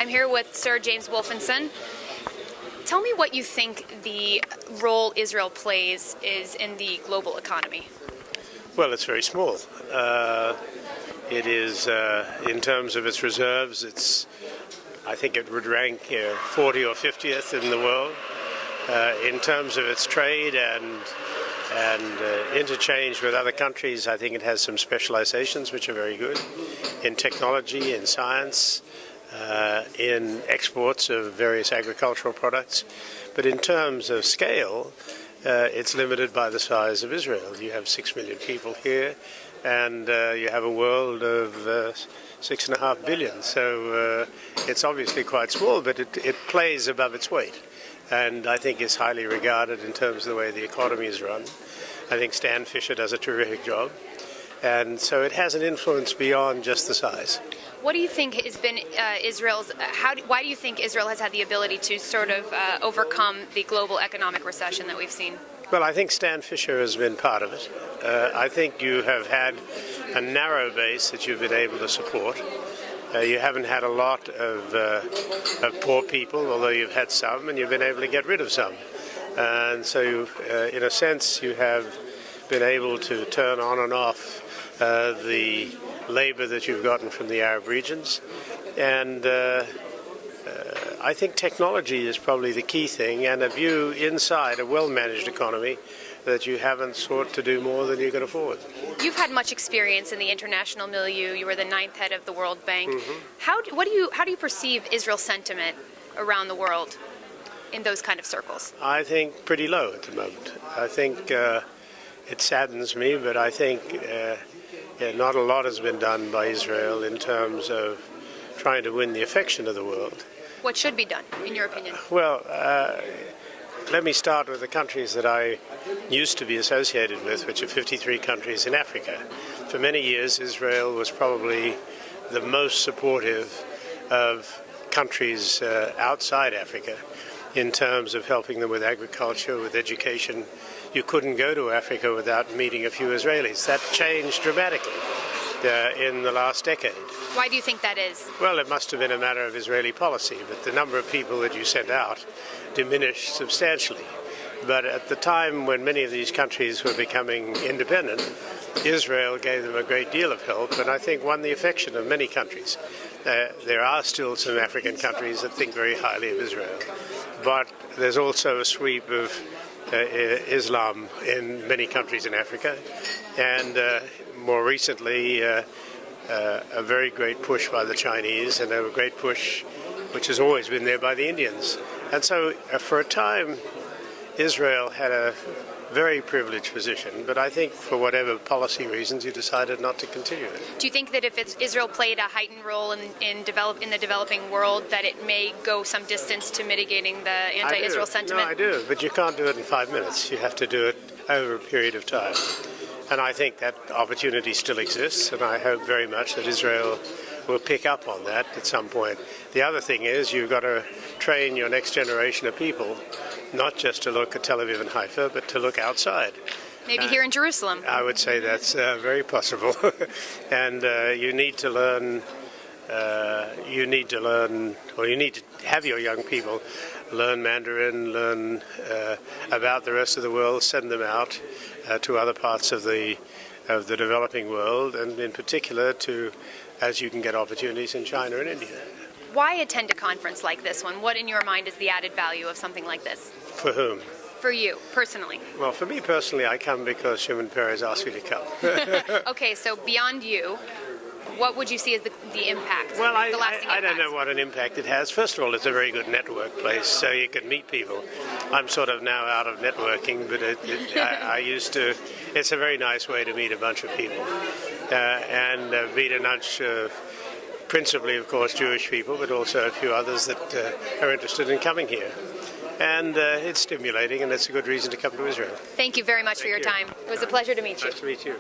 I'm here with Sir James Wolfensohn. Tell me what you think the role Israel plays is in the global economy. Well, it's very small. It is, in terms of its reserves, I think it would rank 40 or 50th in the world. In terms of its trade and interchange with other countries, I think it has some specializations which are very good in technology, in science, in exports of various agricultural products. But in terms of scale, it's limited by the size of Israel. You have 6 million people here, and you have a world of 6.5 billion. So it's obviously quite small, but it plays above its weight. And I think is highly regarded in terms of the way the economy is run. I think Stan Fisher does a terrific job. And so it has an influence beyond just the size. What do you think has been why do you think Israel has had the ability to sort of overcome the global economic recession that we've seen? Well, I think Stan Fisher has been part of it. I think you have had a narrow base that you've been able to support. You haven't had a lot of poor people, although you've had some, and you've been able to get rid of some. And so, in a sense, you have been able to turn on and off the labor that you've gotten from the Arab regions. And I think technology is probably the key thing, and a view inside a well-managed economy that you haven't sought to do more than you can afford. You've had much experience in the international milieu. You were the 9th head of the World Bank. Mm-hmm. How do you perceive Israel's sentiment around the world in those kind of circles? I think pretty low at the moment. I think it saddens me, but I think not a lot has been done by Israel in terms of trying to win the affection of the world. What should be done, in your opinion? Well, let me start with the countries that I used to be associated with, which are 53 countries in Africa. For many years, Israel was probably the most supportive of countries outside Africa in terms of helping them with agriculture, with education. You couldn't go to Africa without meeting a few Israelis. That changed dramatically in the last decade. Why do you think that is? Well, it must have been a matter of Israeli policy, but the number of people that you sent out diminished substantially. But at the time when many of these countries were becoming independent, Israel gave them a great deal of help, and I think won the affection of many countries. There are still some African countries that think very highly of Israel, but there's also a sweep of Islam in many countries in Africa, and more recently a very great push by the Chinese, and a great push which has always been there by the Indians. And so for a time Israel had a very privileged position, but I think for whatever policy reasons you decided not to continue it. Do you think that if Israel played a heightened role in the developing world, that it may go some distance to mitigating the anti-Israel sentiment? No, I do, but you can't do it in 5 minutes. You have to do it over a period of time. And I think that opportunity still exists, and I hope very much that Israel will pick up on that at some point. The other thing is you've got to train your next generation of people not just to look at Tel Aviv and Haifa, but to look outside. Maybe here in Jerusalem. I would say that's very possible. And you need to have your young people learn Mandarin, learn about the rest of the world, send them out to other parts of the developing world, and in particular as you can get opportunities in China and India. Why attend a conference like this one? What, in your mind, is the added value of something like this? For whom? For you, personally. Well, for me personally, I come because Shimon Peres asked me to come. Okay, so beyond you, what would you see as the impact? Well, the lasting I don't impact? know what an impact it has. First of all, it's a very good network place, so you can meet people. I'm sort of now out of networking, but I used to. It's a very nice way to meet a bunch of people and meet a bunch of, principally, of course, Jewish people, but also a few others that are interested in coming here. And it's stimulating, and it's a good reason to come to Israel. Thank you very much for your time. It was a pleasure to meet you. Nice to meet you.